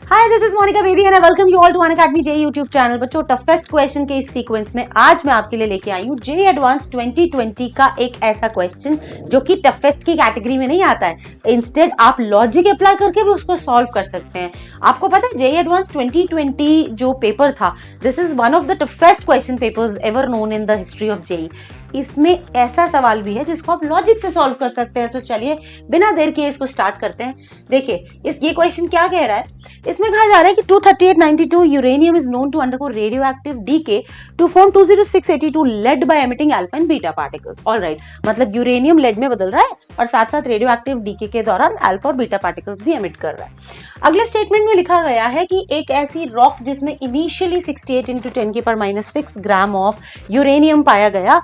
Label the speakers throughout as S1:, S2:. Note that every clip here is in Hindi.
S1: Hi this is Monica Bedi and I welcome you all to Unacademy JEE YouTube channel. बच्चों, टफेस्ट क्वेश्चन के इस सीक्वेंस में आज मैं आपके लिए लेके आई हूँ जेईई एडवांस 2020 का एक ऐसा क्वेश्चन जो कि टफेस्ट की कैटेगरी में नहीं आता है। इंस्टेड आप लॉजिक अप्लाई करके भी उसको सॉल्व कर सकते हैं। आपको पता है जेईई एडवांस 2020 जो पेपर था, this is one of the toughest question papers ever known in the history of JEE. इसमें ऐसा सवाल भी है जिसको आप लॉजिक से सॉल्व कर सकते हैं। तो चलिए बिना देर किए इसको स्टार्ट करते हैं। देखिए ये क्वेश्चन क्या कह रहा है। इसमें कहा जा रहा है कि 23892 uranium is known to undergo radioactive decay to form 20682 lead by emitting alpha and beta particles. Alright, मतलब यूरेनियम लेड में बदल रहा है और साथ साथ रेडियोएक्टिव डीके के दौरान अल्फा और बीटा पार्टिकल्स भी एमिट कर रहा है। अगले स्टेटमेंट में लिखा गया है कि एक ऐसी रॉक जिसमें इनिशियली 68 × 10⁻⁶ ग्राम ऑफ यूरेनियम पाया गया,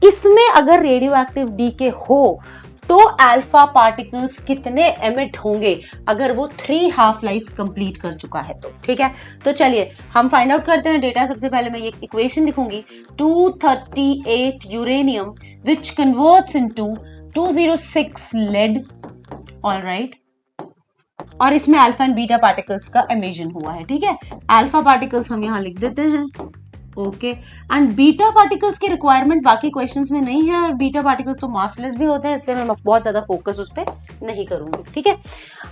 S1: इसमें अगर रेडियोएक्टिव डीके हो तो अल्फा पार्टिकल्स कितने एमिट होंगे अगर वो 3 हाफ लाइफ्स कंप्लीट कर चुका है तो। ठीक है, तो चलिए हम फाइंड आउट करते हैं डेटा। सबसे पहले मैं ये इक्वेशन लिखूंगी 238 uranium which converts into 206 lead. Alright, और इसमें अल्फा एंड बीटा पार्टिकल्स का एमिशन हुआ है। ठीक है, अल्फा पार्टिकल्स हम यहां लिख देते हैं। ओके, एंड बीटा पार्टिकल्स की रिक्वायरमेंट बाकी क्वेश्चंस में नहीं है और बीटा पार्टिकल्स तो मासलेस भी होते हैं, इसलिए मैं बहुत ज्यादा फोकस उस पर नहीं करूंगी। ठीक है,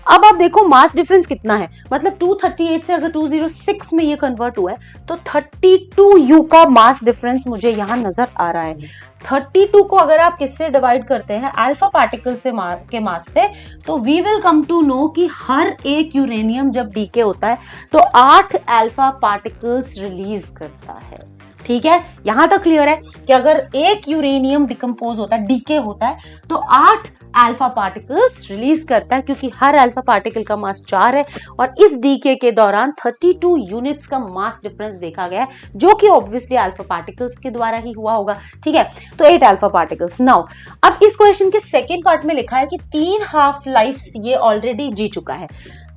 S1: अब आप देखो मास डिफरेंस कितना है। मतलब 238 से अगर 206 में ये कन्वर्ट हुआ है तो 32 यू का मास डिफरेंस मुझे यहां नजर आ रहा है। 32 को अगर आप किससे डिवाइड करते हैं अल्फा पार्टिकल से के मास से, तो we will come to know कि हर एक यूरेनियम जब डीके होता है तो 8 अल्फा पार्टिकल्स रिलीज करता है। ठीक है, यहां तक क्लियर है कि अगर एक यूरेनियम डिकम्पोज होता है, डीके होता है, तो 8 अल्फा पार्टिकल्स रिलीज करता है, क्योंकि हर अल्फा पार्टिकल का मास 4 है और इस डीके के दौरान 32 यूनिट्स का मास डिफरेंस देखा गया है, जो कि ऑब्वियसली अल्फा पार्टिकल्स के द्वारा ही हुआ होगा। ठीक है, तो 8 अल्फा पार्टिकल्स। नाउ अब इस क्वेश्चन के सेकेंड पार्ट में लिखा है कि 3 हाफ लाइफ्स ये ऑलरेडी जी चुका है।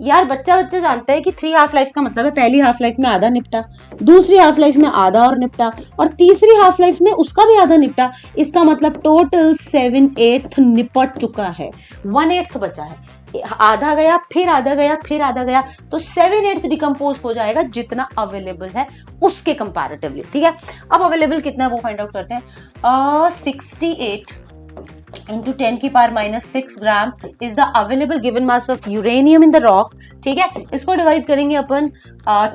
S1: यार बच्चा जानते हैं कि 3 हाफ लाइफ का मतलब है पहली हाफ लाइफ में आधा निपटा, दूसरी हाफ लाइफ में आधा और निपटा, और तीसरी हाफ लाइफ में उसका भी आधा निपटा। इसका मतलब टोटल 7/8 निपट चुका है, 1/8 बचा है। आधा गया, फिर आधा गया, फिर आधा गया, तो 7/8 डिकम्पोज हो जाएगा जितना अवेलेबल है उसके कंपैरेटिवली। ठीक है, अब अवेलेबल कितना है वो फाइंड आउट करते हैं। 68 into 10⁻⁶ gram is the available given mass of uranium in the rock। ठीक है, इसको डिवाइड करेंगे अपन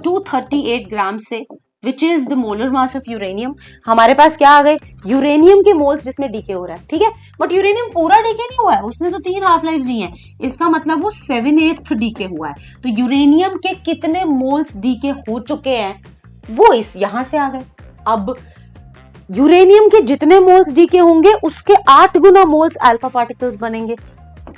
S1: 238 ग्राम से, which is the molar mass of uranium। हमारे पास क्या आ गए, यूरेनियम के मोल्स जिसमें डीके हो रहा है। ठीक है, बट यूरेनियम पूरा डीके नहीं हुआ है, उसने तो 3 हाफ लाइफ दी हैं। इसका मतलब वो 7/8 डीके हुआ है। तो यूरेनियम के कितने मोल्स डीके हो चुके हैं वो इस यहां से आ गए। अब यूरेनियम के जितने मोल्स डीके होंगे उसके 8 गुना मोल्स अल्फा पार्टिकल्स बनेंगे।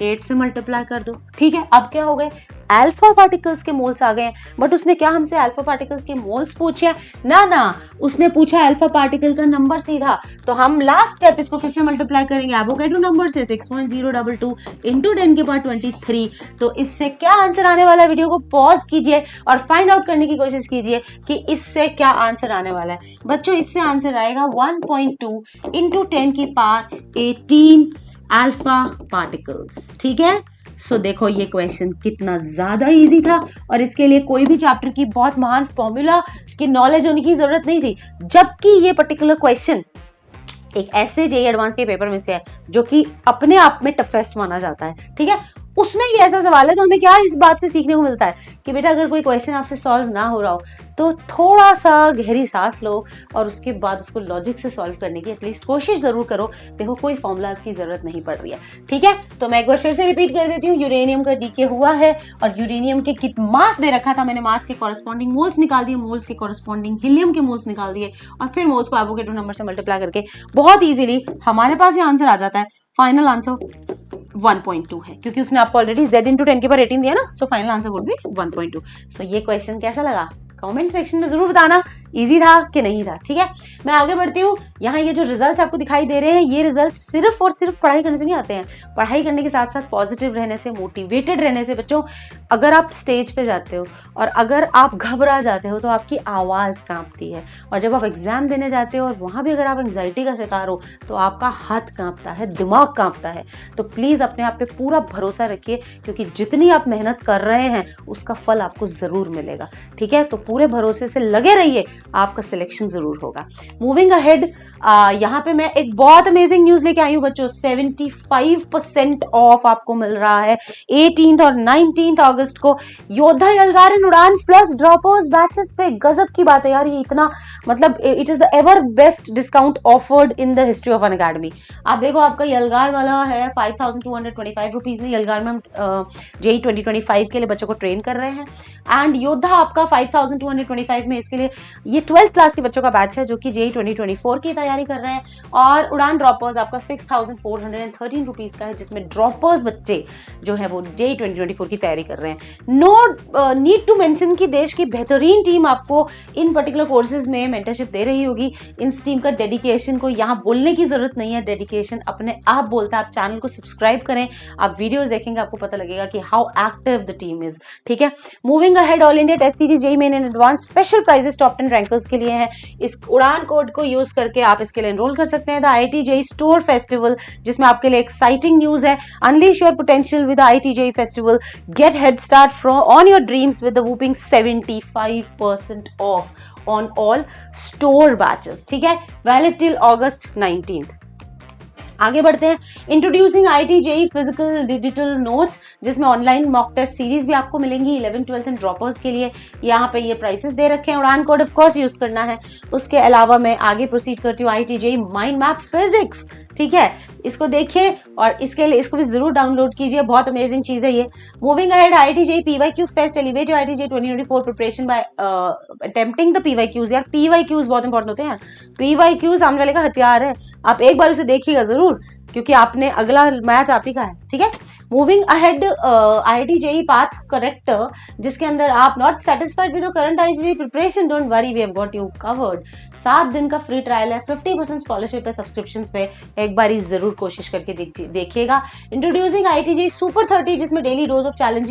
S1: 8 से मल्टीप्लाई कर दो। ठीक है, अब क्या हो गए, अल्फा पार्टिकल्स के मोल्स आ गए हैं। बट उसने क्या हमसे अल्फा पार्टिकल्स के मोल्स पूछे? ना, उसने पूछा अल्फा पार्टिकल का नंबर सीधा। तो हम लास्ट स्टेप इसको किससे मल्टीप्लाई करेंगे, एवोगैड्रो नंबर से, 6.022 × 10⁻23। तो इससे क्या आंसर आने वाला है, वीडियो को पॉज कीजिए और फाइंड आउट करने की कोशिश कीजिए कि इससे क्या आंसर आने वाला है। बच्चों, इससे आंसर आएगा 1.2 × 10⁻18 अल्फा पार्टिकल्स। ठीक है, सो देखो ये क्वेश्चन कितना ज्यादा इजी था और इसके लिए कोई भी चैप्टर की बहुत महान फॉर्मूला की नॉलेज होने की जरूरत नहीं थी। जबकि ये पर्टिकुलर क्वेश्चन एक ऐसे जेईई एडवांस के पेपर में से है जो कि अपने आप में टफेस्ट माना जाता है। ठीक है, उसमें ये ऐसा सवाल है तो हमें क्या इस बात से सीखने को मिलता है कि बेटा अगर कोई क्वेश्चन आपसे सॉल्व ना हो रहा हो तो थोड़ा सा गहरी सांस लो और उसके बाद उसको लॉजिक से सॉल्व करने की एटलीस्ट कोशिश जरूर करो। देखो कोई फॉर्मूलाज की जरूरत नहीं पड़ रही है। ठीक है, तो मैं एक बार फिर से रिपीट कर देती हूँ। यूरेनियम का डीके हुआ है और यूरेनियम के कितना मास दे रखा था, मैंने मास के कॉरेस्पॉन्डिंग मोल्स निकाल दिए, मोल्स के कॉरेस्पॉन्डिंग हीलियम के मोल्स निकाल दिए और फिर मोल्स को एवोगैड्रो नंबर से मल्टीप्लाई करके बहुत ईजिली हमारे पास ये आंसर आ जाता है। फाइनल आंसर 1.2 है, क्योंकि उसने आपको ऑलरेडी Z × 10⁻18 दिया ना, so final answer would be 1.2। सो ये क्वेश्चन कैसा लगा कमेंट सेक्शन में जरूर बताना इजी था कि नहीं था। ठीक है, मैं आगे बढ़ती हूँ। यहाँ ये जो रिजल्ट्स आपको दिखाई दे रहे हैं, ये रिजल्ट सिर्फ और सिर्फ पढ़ाई करने से नहीं आते हैं। पढ़ाई करने के साथ साथ पॉजिटिव रहने से, मोटिवेटेड रहने से। बच्चों, अगर आप स्टेज पे जाते हो और अगर आप घबरा जाते हो तो आपकी आवाज़ कांपती है, और जब आप एग्जाम देने जाते हो और वहाँ भी अगर आप एंग्जाइटी का शिकार हो तो आपका हाथ कांपता है, दिमाग कांपता है। तो प्लीज़ अपने आप पे पूरा भरोसा रखिए, क्योंकि जितनी आप मेहनत कर रहे हैं उसका फल आपको ज़रूर मिलेगा। ठीक है, तो पूरे भरोसे से लगे रहिए, आपका सिलेक्शन जरूर होगा। मूविंग अहेड, यहाँ पे मैं एक बहुत अमेजिंग न्यूज लेके आई हूँ बच्चों। 75% ऑफ आपको मिल रहा है 18 और 19 अगस्त को योद्धा यलगारन उड़ान प्लस ड्रॉपर्स बैचेस पे। गजब की बात है यार, ये इतना मतलब it is the ever best discount offered in the history of Unacademy. आप देखो, आपका यलगार वाला है 5225 रुपीज में। यलगार में हम जेई 2025 के लिए बच्चों को ट्रेन कर रहे हैं, एंड योद्धा आपका 5225 में इसके लिए ये 12th क्लास के बच्चों का बैच है जो कि जेई 2024 की तैयारी कर रहे हैं। और उड़ान ड्रॉपर्स आपका 6413 रुपीज का है, जिसमें ड्रॉपर्स बच्चे जो है वो जेई 2024 की तैयारी कर रहे हैं। नो नीड टू मेंशन कि देश की बेहतरीन टीम आपको इन पर्टिकुलर कोर्सेज में मेंटरशिप दे रही होगी। इस टीम का डेडिकेशन को यहाँ बोलने की जरूरत नहीं है, डेडिकेशन अपने आप बोलता है। आप चैनल को सब्सक्राइब करें, आप वीडियोस देखेंगे, आपको पता लगेगा कि how active the team is. ठीक है, moving ahead, all India test series JEE main and advance special prizes top 10 rankers के लिए हैं। इस उड़ान कोड को यूज करके आप इसके लिए एनरोल कर सकते हैं। The IIT JEE store festival, जिसमें आपके लिए एक्साइटिंग न्यूज है। Unleash your potential with IIT JEE festival, get head start from on your dreams with the whopping 75% off on all store batches. ठीक है, वैलिड टिल August 19th। आगे बढ़ते हैं। Introducing IIT JEE physical digital notes, जिसमें ऑनलाइन मॉक टेस्ट सीरीज भी आपको मिलेंगी 11th 12th एंड ड्रॉपर्स के लिए। यहाँ पे ये प्राइसेस दे रखे हैं। उड़ान कोड ऑफ कोर्स यूज करना है। उसके अलावा मैं आगे प्रोसीड करती हूँ IIT JEE mind map physics. ठीक है, इसको देखिए और इसके लिए इसको भी जरूर डाउनलोड कीजिए, बहुत अमेजिंग चीज है ये। Moving ahead, IIT JEE PYQ fest, elevate your IIT JEE 2024 preparation bye attempting the PYQs। यार PYQs बहुत इंपॉर्टेंट होते हैं यार। PYQ सामने वाले का हथियार है, आप एक बार उसे देखिएगा जरूर, क्योंकि आपने अगला मैच आप ही का है। ठीक है, moving ahead, IIT JEE path corrector, जिसके अंदर आप not satisfied with current IIT JEE preparation, don't worry, we have got you covered. 7 दिन का फ्री ट्रायल है, 50% स्कॉलरशिप है सब्सक्रिप्शन पे, एक बार जरूर कोशिश करके देखिएगा। इंट्रोड्यूसिंग IIT JEE सुपर 30, जिसमें daily dose of challenge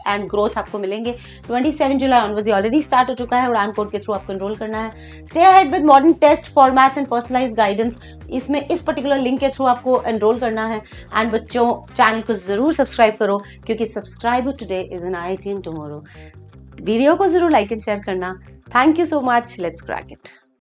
S1: and growth आपको मिलेंगे। 27 जुलाई ऑनवर्ड्स ऑलरेडी स्टार्ट हो चुका है। उड़ान कोड के थ्रू आपको एनरोल करना है। Stay ahead with modern test formats and personalised guidance, इसमें इस पर्टिकुलर लिंक के थ्रू आपको एनरोल करना है। एंड बच्चों, चैनल को जरूर सब्सक्राइब करो, क्योंकि subscribe today is an IIT tomorrow. Video को जरूर लाइक एंड शेयर करना। Thank you so much, let's crack it.